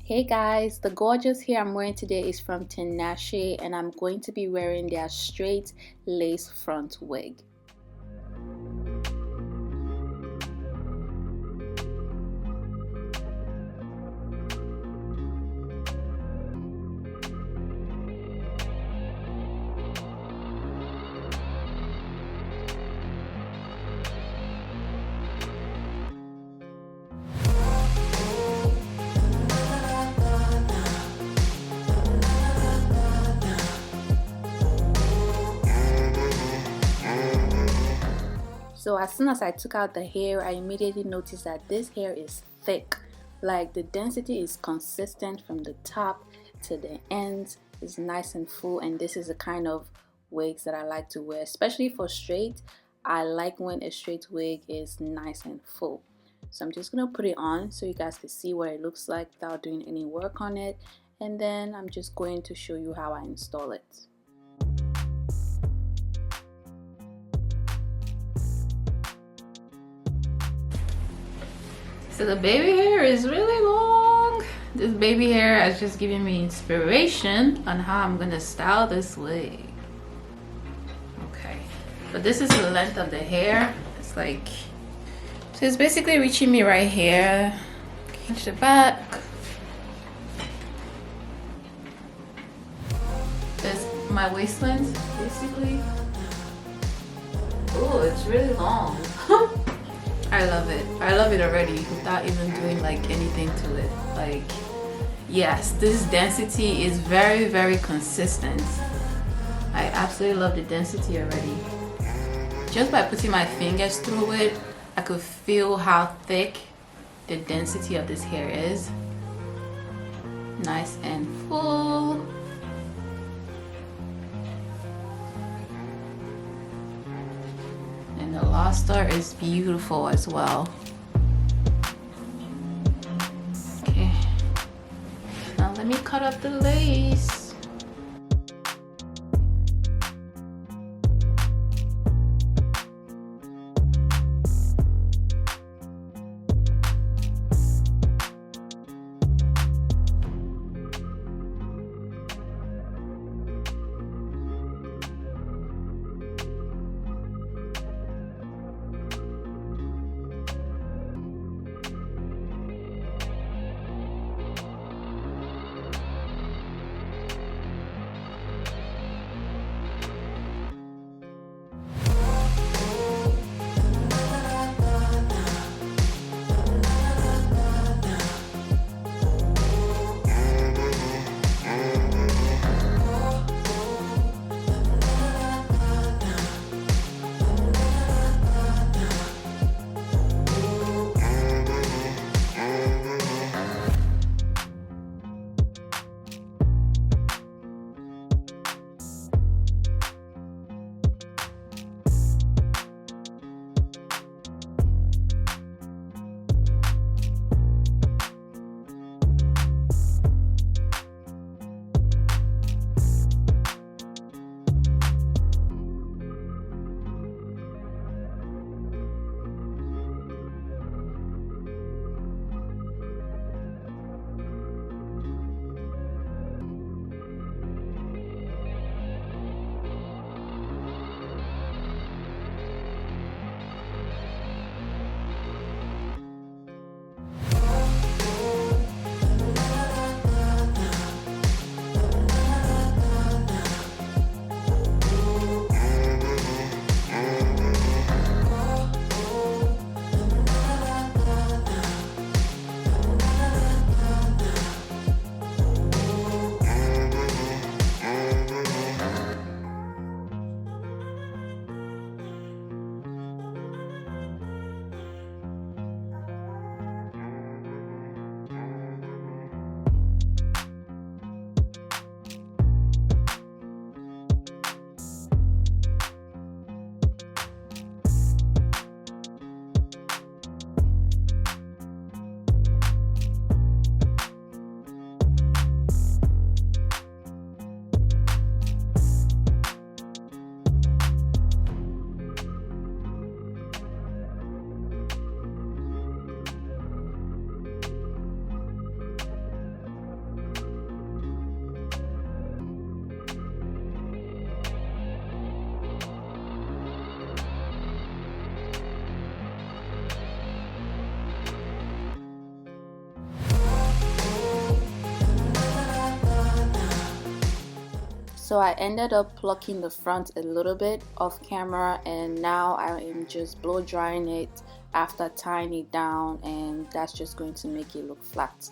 Hey guys, the gorgeous hair I'm wearing today is from Tinashe and I'm going to be wearing their straight lace front wig. So as soon as I took out the hair, I immediately noticed that this hair is thick. Like the density is consistent from the top to the ends. It's nice and full, and this is the kind of wigs that I like to wear, especially for straight. I like when a straight wig is nice and full. So I'm just gonna put it on so you guys can see what it looks like without doing any work on it, and then I'm just going to show you how I install it. So the baby hair is really long. This baby hair has just given me inspiration on how I'm gonna style this wig. Okay, but this is the length of the hair. It's like, so it's basically reaching me right here. Hinge the back. There's my waistline, basically. Oh, it's really long. I love it. I love it already without even doing like anything to it. Like, yes, this density is very, very consistent. I absolutely love the density already. Just by putting my fingers through it, I could feel how thick the density of this hair is. Nice and full. And the luster is beautiful as well. Okay, now let me cut up the lace. So I ended up plucking the front a little bit off camera, and now I am just blow drying it after tying it down, and that's just going to make it look flat.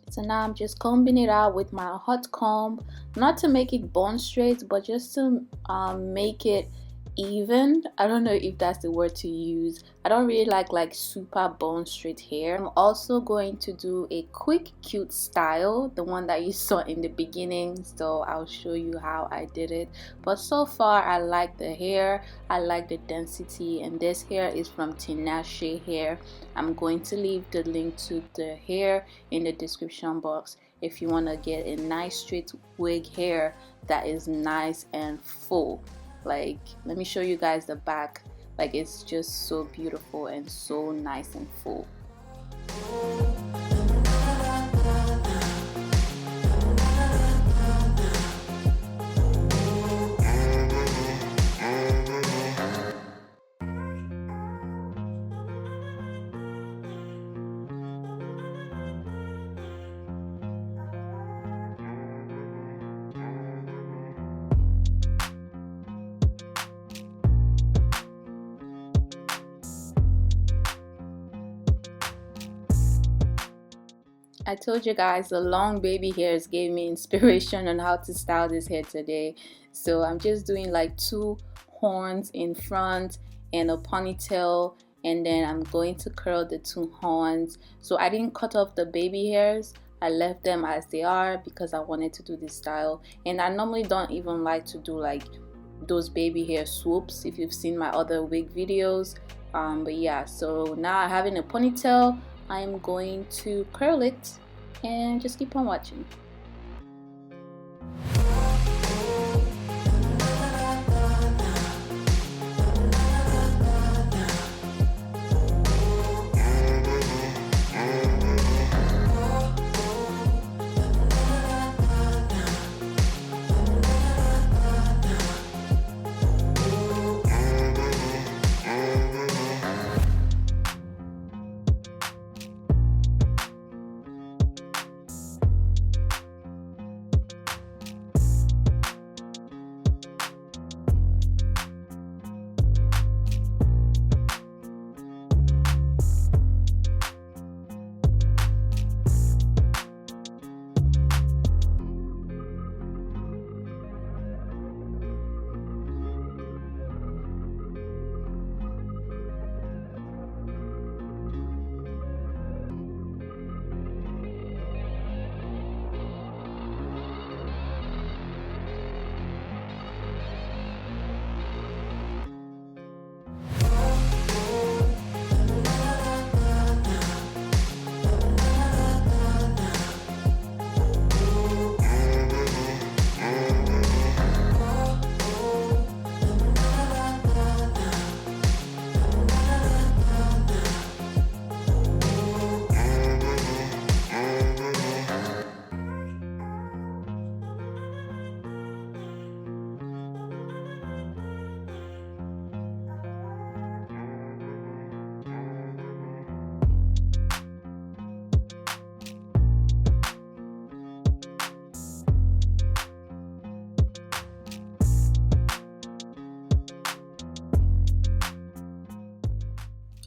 So now I'm just combing it out with my hot comb, not to make it bone straight, but just to make it even. I don't know if that's the word to use. I don't really like super bone straight hair. I'm also going to do a quick cute style, the one that you saw in the beginning, so I'll show you how I did it. But so far I like the hair, I like the density, and this hair is from Tinashe Hair. I'm going to leave the link to the hair in the description box if you want to get a nice straight wig hair that is nice and full. Like, let me show you guys the back. Like, it's just so beautiful and so nice and full. I told you guys the long baby hairs gave me inspiration on how to style this hair today. So I'm just doing like 2 horns in front and a ponytail, and then I'm going to curl the 2 horns. So I didn't cut off the baby hairs. I left them as they are because I wanted to do this style. And I normally don't even like to do like those baby hair swoops if you've seen my other wig videos. But yeah, so now having a ponytail, I'm going to curl it and just keep on watching.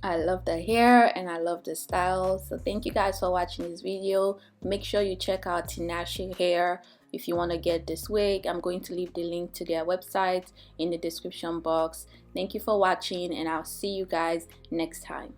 I love the hair and I love the style. So thank you guys for watching this video. Make sure you check out Tinashe Hair if you want to get this wig. I'm going to leave the link to their website in the description box. Thank you for watching, and I'll see you guys next time.